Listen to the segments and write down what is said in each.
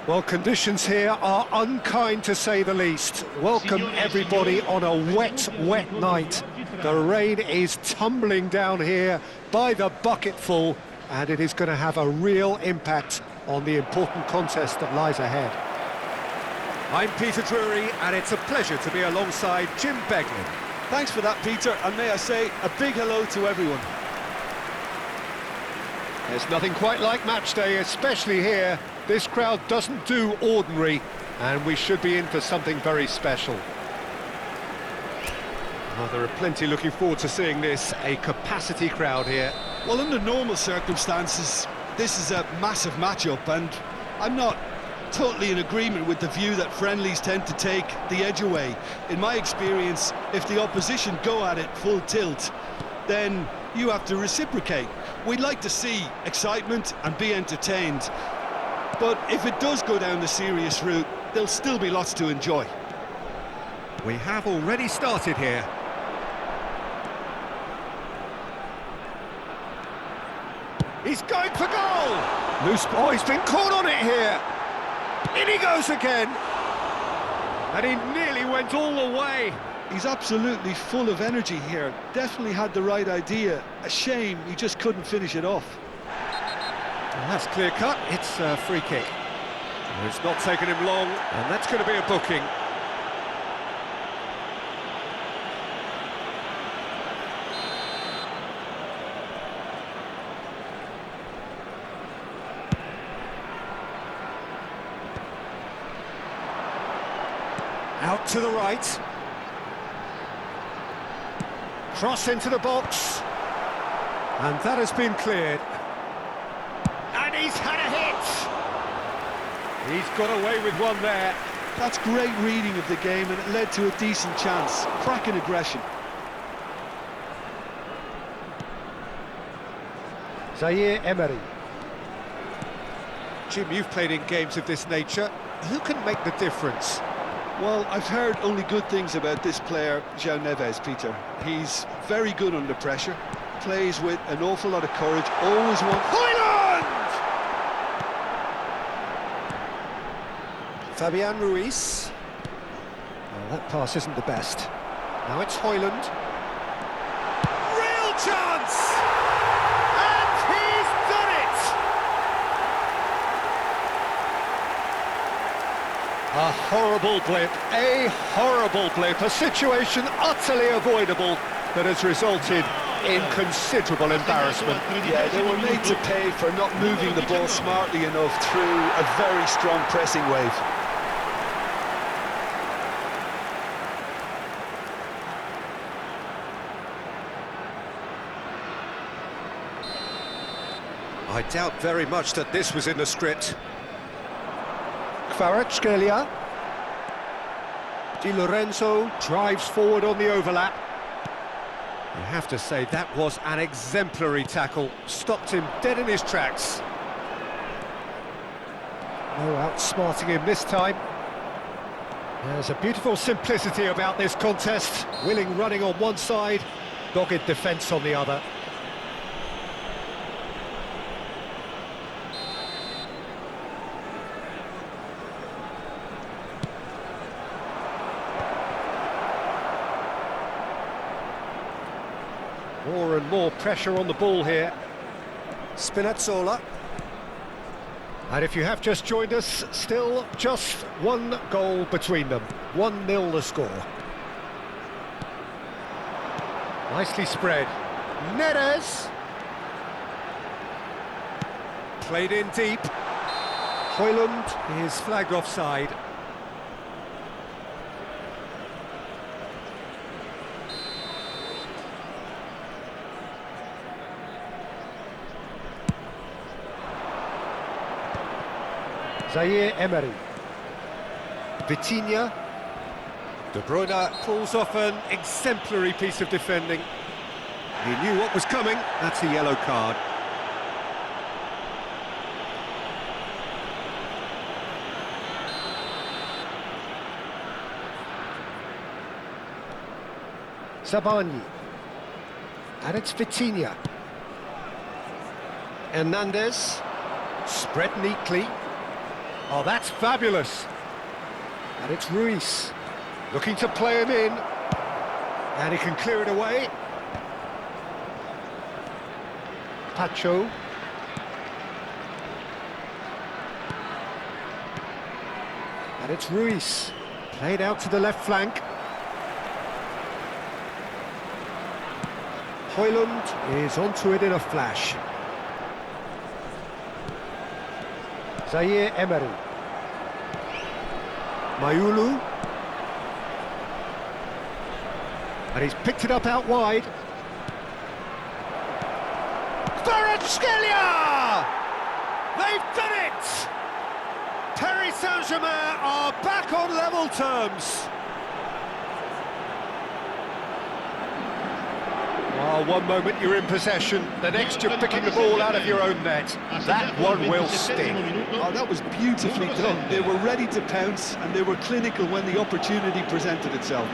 Well, conditions here are unkind to say the least. Welcome everybody on a wet, wet night. The rain is tumbling down here by the bucketful, and it is going to have a real impact on the important contest that lies ahead. I'm Peter Drury, and it's a pleasure to be alongside Jim Beglin. Thanks for that, Peter, and may I say a big hello to everyone. There's nothing quite like match day, especially here. This crowd doesn't do ordinary, and we should be in for something very special. Well, there are plenty looking forward to seeing this, a capacity crowd here. Well, under normal circumstances, this is a massive matchup, and I'm not totally in agreement with the view that friendlies tend to take the edge away. In my experience, if the opposition go at it full tilt, then you have to reciprocate. We'd like to see excitement and be entertained, but if it does go down the serious route, there'll still be lots to enjoy. We have already started here. He's going for goal! Loose ball, he's been caught on it here! In he goes again! And he nearly went all the way. He's absolutely full of energy here, definitely had the right idea. A shame he just couldn't finish it off. Well, that's clear cut, it's a free kick. Well, it's not taken him long, and that's going to be a booking. Out to the right. Cross into the box. And that has been cleared. And he's had a hit! He's got away with one there. That's great reading of the game, and it led to a decent chance. Cracking aggression. SAINT-GERMAIN. Jim, you've played in games of this nature. Who can make the difference? Well, I've heard only good things about this player, João Neves, Peter. He's very good under pressure, plays with an awful lot of courage, always wants... Højlund! Fabian Ruiz. Well, that pass isn't the best. Now it's Højlund. Real chance! And he's done it! A horrible blip, a situation utterly avoidable that has resulted in considerable embarrassment. Yeah, they were made to pay for not moving the ball smartly enough through a very strong pressing wave. I doubt very much that this was in the script. Kvaratskhelia. Di Lorenzo drives forward on the overlap. You have to say that was an exemplary tackle. Stopped him dead in his tracks. No outsmarting him this time. There's a beautiful simplicity about this contest. Willing running on one side, dogged defence on the other. More and more pressure on the ball here. Spinazzola. And if you have just joined us, still just one goal between them. 1-0 the score. Nicely spread. Neres. Played in deep. Højlund is flagged offside. SAINT-GERMAIN. Vitinha. De Bruyne pulls off an exemplary piece of defending. He knew what was coming. That's a yellow card. Zabani. And it's Vitinha. Hernandez. Spread neatly. Oh, that's fabulous. And it's Ruiz, looking to play him in. And he can clear it away. Pacho. And it's Ruiz, played out to the left flank. Højlund is onto it in a flash. Zaire-Emery. Mayulu. And he's picked it up out wide. Kvaratskhelia! They've done it! Paris Saint-Germain are back on level terms. Oh, one moment you're in possession, the next you're picking the ball out of your own net. That one will sting. Oh, that was beautifully done. They were ready to pounce and they were clinical when the opportunity presented itself.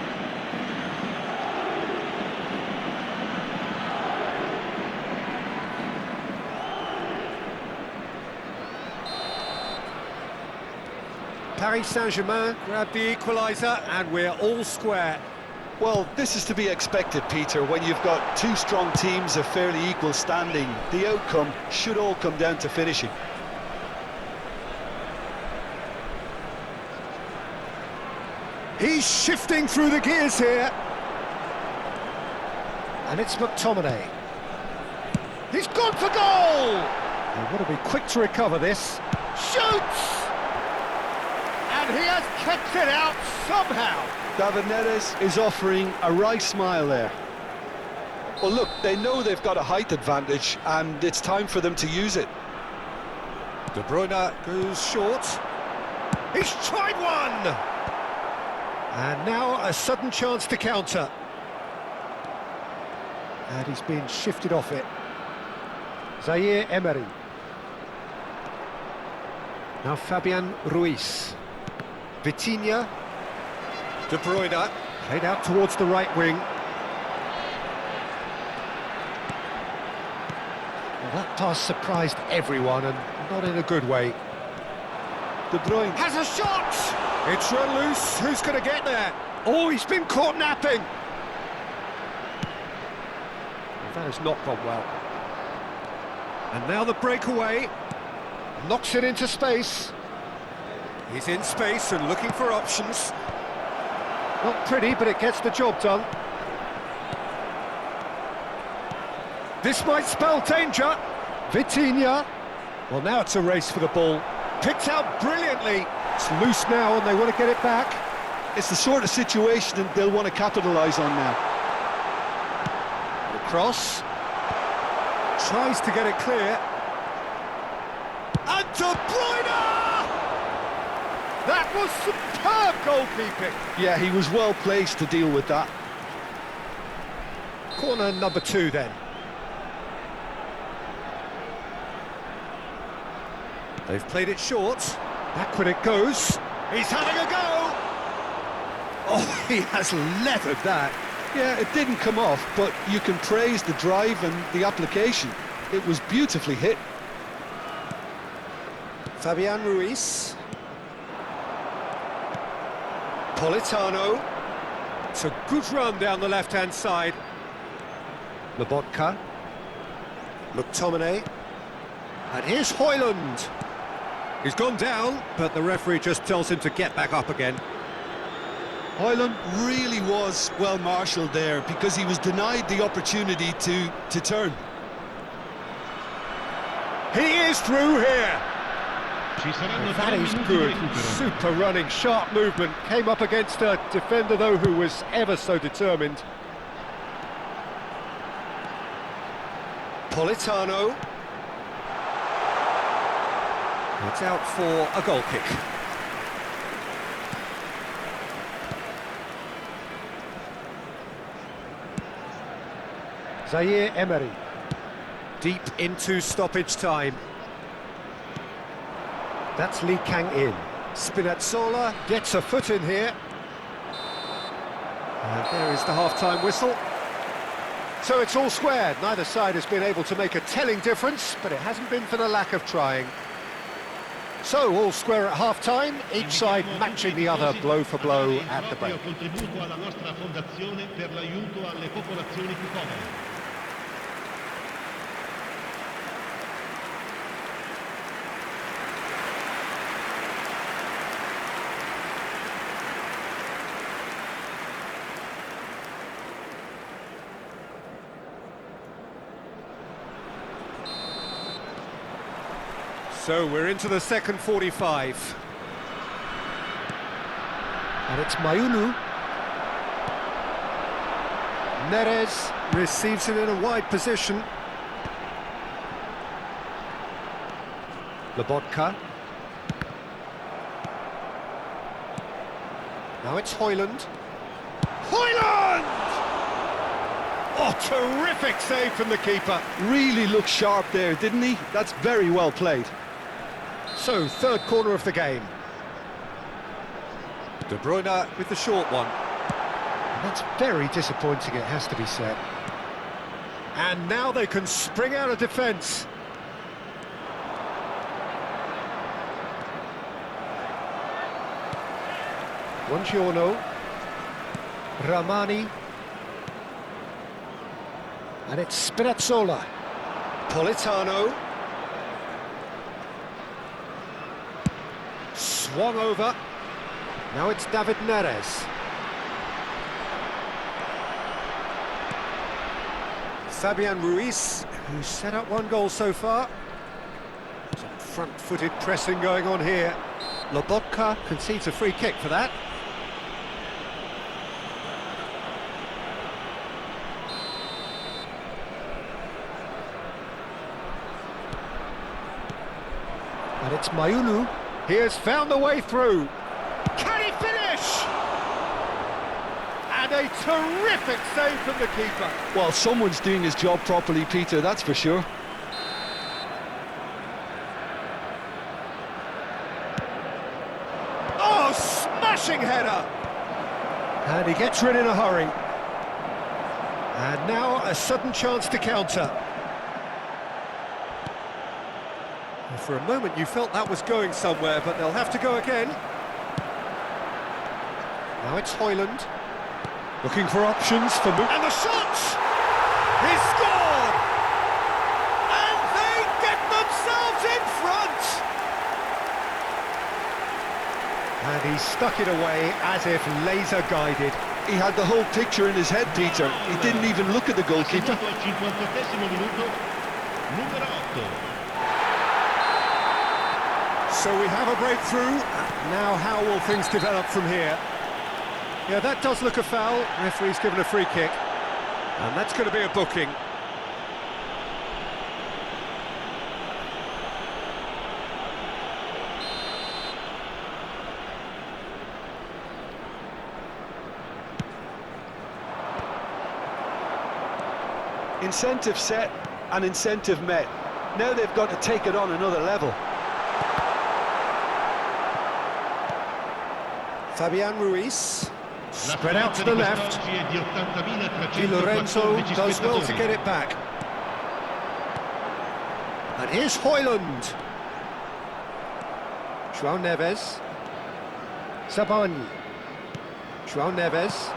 Paris Saint-Germain grab the equaliser and we're all square. Well, this is to be expected, Peter. When you've got two strong teams of fairly equal standing, the outcome should all come down to finishing. He's shifting through the gears here. And it's McTominay. He's gone for goal! They want to be quick to recover this. Shoots! And he has kept it out somehow. David Neres is offering a right smile there. Well, look, they know they've got a height advantage, and it's time for them to use it. De Bruyne goes short. He's tried one! And now a sudden chance to counter. And he's been shifted off it. Zaire-Emery. Now Fabian Ruiz. Vitinha. De Bruyne, played out towards the right wing. Well, that pass surprised everyone, and not in a good way. De Bruyne Has a shot! It's run loose, who's going to get there? Oh, he's been caught napping! Well, that has not gone well. And now the breakaway, knocks it into space. He's in space and looking for options. Not pretty, but it gets the job done. This might spell danger. Vitinha. Well, now it's a race for the ball. Picked out brilliantly. It's loose now and they want to get it back. It's the sort of situation that they'll want to capitalise on now. The cross. Tries to get it clear. And De Bruyne! That was superb goalkeeping. Yeah, he was well placed to deal with that. Corner number 2 then. They've played it short. Back when it goes. He's having a go. Oh, he has leathered that. Yeah, it didn't come off, but you can praise the drive and the application. It was beautifully hit. Fabian Ruiz. Politano. It's a good run down the left-hand side. Lobotka. McTominay. And here's Højlund. He's gone down, but the referee just tells him to get back up again. Højlund really was well marshalled there because he was denied the opportunity to turn. He is through here. That is good. Super running, sharp movement. Came up against a defender, though, who was ever so determined. Politano. It's out for a goal kick. Zaire-Emery. Deep into stoppage time. That's Lee Kang-in. Spinazzola gets a foot in here. And there is the half-time whistle. So it's all square. Neither side has been able to make a telling difference, but it hasn't been for the lack of trying. So, all square at half-time, each side matching the other blow for blow at the break. Contributo alla nostra fondazione per l'aiuto alle popolazioni più povere. So we're into the second 45. And it's Mayunu. Neres receives it in a wide position. Lobotka. Now it's Højlund. Højlund! Oh, terrific save from the keeper. Really looked sharp there, didn't he? That's very well played. So, third corner of the game. De Bruyne with the short one. And that's very disappointing, it has to be said. And now they can spring out of defence. Buongiorno. Ramani. And it's Spinazzola. Politano. Swung over. Now it's David Neres. Fabian Ruiz, who's set up one goal so far. Some front-footed pressing going on here. Lobotka concedes a free kick for that. And it's Mayunu. He has found the way through. Can he finish? And a terrific save from the keeper. Well, someone's doing his job properly, Peter, that's for sure. Oh, smashing header! And he gets rid in a hurry. And now a sudden chance to counter. For a moment you felt that was going somewhere, but they'll have to go again. Now it's Højlund. Looking for options for... And the shot! He scored! And they get themselves in front! And he stuck it away as if laser-guided. He had the whole picture in his head, Peter. He didn't even look at the goalkeeper. Al 58esimo minuto, numero 8. So we have a breakthrough. Now how will things develop from here? Yeah, that does look a foul. Referee's given a free kick. And that's going to be a booking. Incentive set and incentive met. Now they've got to take it on another level. Fabian Ruiz, spread out to the left. Di Lorenzo does well to get it back. And here's Højlund. João Neves. Sabani. João Neves.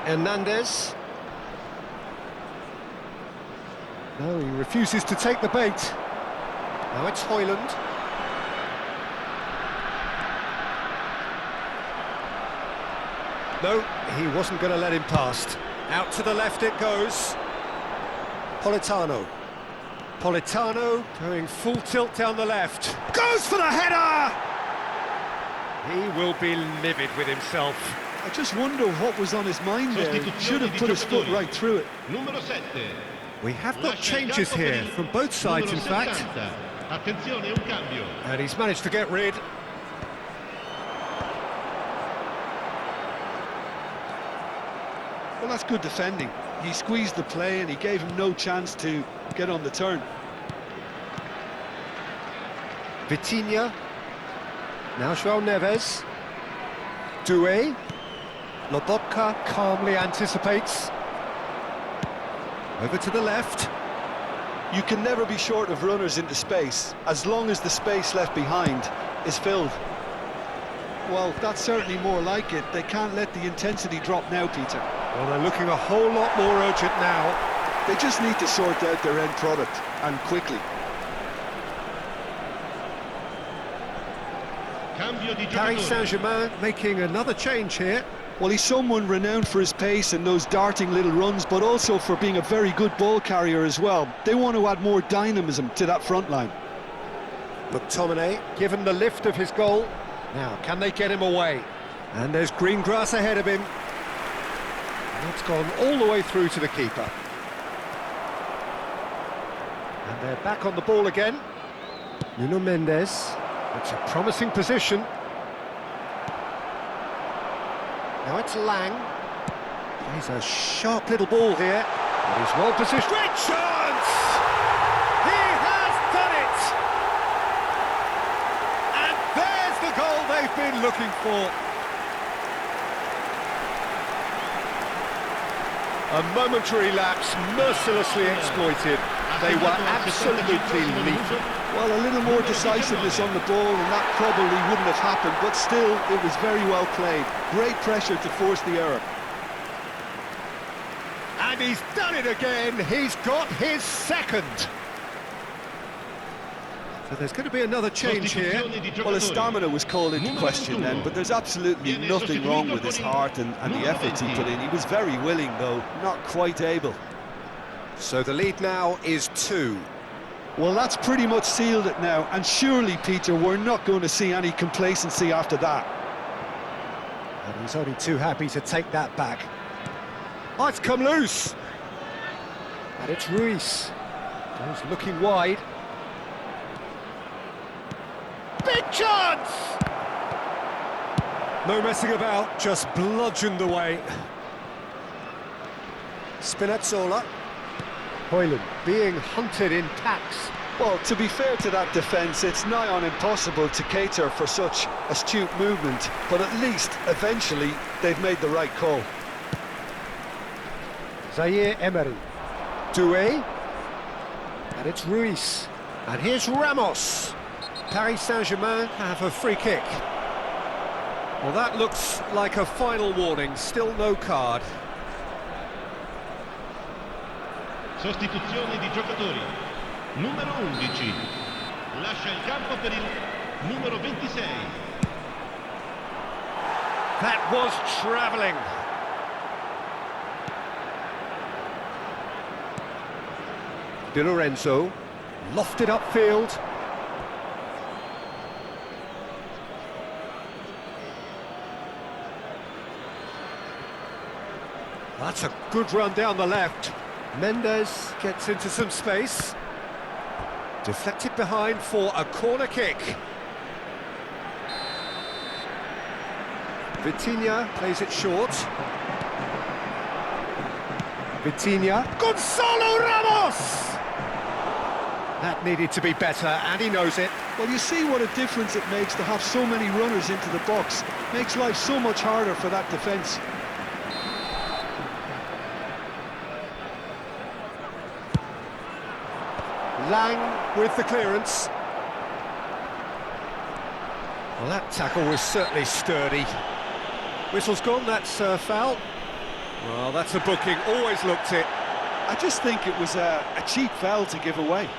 Hernandez. No, he refuses to take the bait. Now it's Højlund. No, he wasn't going to let him past. Out to the left it goes. Politano. Politano going full tilt down the left. Goes for the header! He will be livid with himself. I just wonder what was on his mind there. He should have put his foot right through it. Numero 7. We have got changes here from both sides, in fact. Attenzione, un cambio. And he's managed to get rid. Well, that's good defending. He squeezed the play and he gave him no chance to get on the turn. Vitinha. Now João Neves. Doué. Lobotka calmly anticipates. Over to the left. You can never be short of runners into space, as long as the space left behind is filled. Well, that's certainly more like it. They can't let the intensity drop now, Peter. Well, they're looking a whole lot more urgent now. They just need to sort out their end product, and quickly. Paris Saint-Germain making another change here. Well, he's someone renowned for his pace and those darting little runs, but also for being a very good ball carrier as well. They want to add more dynamism to that front line. McTominay given the lift of his goal. Now, can they get him away? And there's green grass ahead of him. And it's gone all the way through to the keeper. And they're back on the ball again. Nuno Mendes. It's a promising position. Now it's Lang. Plays a sharp little ball here. But he's well positioned. Great chance! He has done it! And there's the goal they've been looking for. A momentary lapse, mercilessly exploited. They were absolutely lethal. Well, a little more decisiveness on the ball and that probably wouldn't have happened, but still, it was very well played. Great pressure to force the error. And he's done it again. He's got his second. So there's going to be another change here. Well, his stamina was called into question then, but there's absolutely nothing wrong with his heart and the efforts he put in. He was very willing, though, not quite able. So the lead now is 2. Well, that's pretty much sealed it now, and surely, Peter, we're not going to see any complacency after that. And he's only too happy to take that back. Oh, it's come loose. And it's Ruiz. He's looking wide. Big chance! No messing about, just bludgeoned away. Spinazzola. Højlund being hunted in packs. Well, to be fair to that defence, it's nigh on impossible to cater for such astute movement, but at least, eventually, they've made the right call. Zaire Emery. Doué. And it's Ruiz. And here's Ramos. Paris Saint-Germain have a free kick. Well, that looks like a final warning, still no card. Sostituzione di giocatori. Numero 11. Lascia il campo per il numero 26. That was travelling. Di Lorenzo. Lofted upfield. That's a good run down the left. Mendes gets into some space. Deflected behind for a corner kick. Vitinha plays it short. Vitinha. Gonzalo Ramos! That needed to be better, and he knows it. Well, you see what a difference it makes to have so many runners into the box. Makes life so much harder for that defence. Lang with the clearance. Well, that tackle was certainly sturdy. Whistle's gone, that's a foul. Well, that's a booking, always looked it. I just think it was a cheap foul to give away.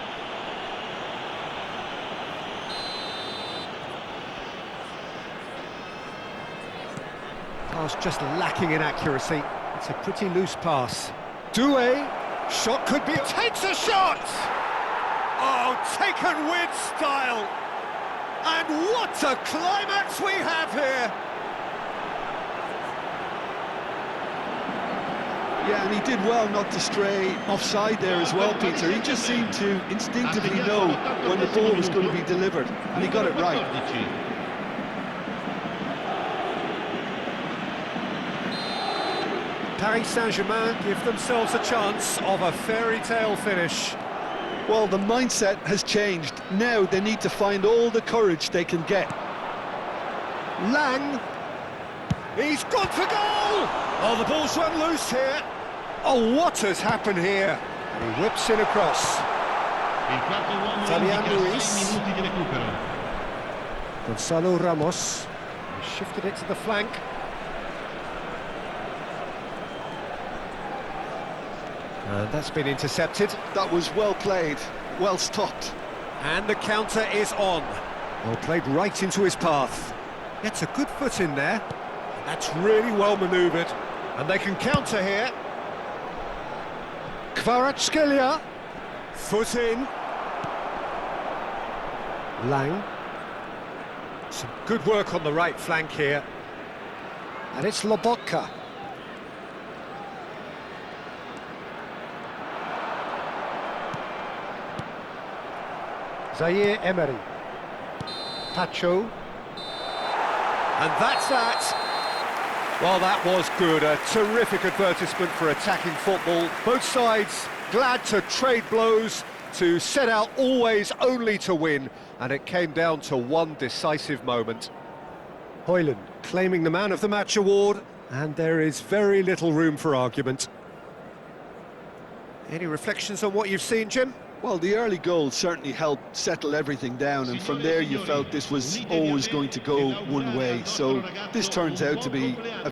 Pass just lacking in accuracy. It's a pretty loose pass. Doué, shot could be... Takes a shot! Oh, taken with style! And what a climax we have here! Yeah, and he did well not to stray offside there as well, Peter. He just seemed to instinctively know when the ball was going to be delivered, and he got it right. Paris Saint-Germain give themselves a chance of a fairy tale finish. Well, the mindset has changed. Now they need to find all the courage they can get. Lang. He's gone for goal! Oh, the ball's run loose here. Oh, what has happened here? And he whips it across. Il quarto uomo Fabian indica Ruiz. 6 minuti di recupero. Gonzalo Ramos. He shifted it to the flank. And that's been intercepted. That was well played, well stopped. And the counter is on. Well, played right into his path. Gets a good foot in there. That's really well manoeuvred. And they can counter here. Kvaratskhelia. Foot in. Lang. Some good work on the right flank here. And it's Lobotka. Zaire Emery. Pacho. And that's that. Well, that was good. A terrific advertisement for attacking football. Both sides glad to trade blows, to set out always only to win. And it came down to one decisive moment. Højlund claiming the Man of the Match award. And there is very little room for argument. Any reflections on what you've seen, Jim? Well, the early goal certainly helped settle everything down, and from there you felt this was always going to go one way. So this turns out to be a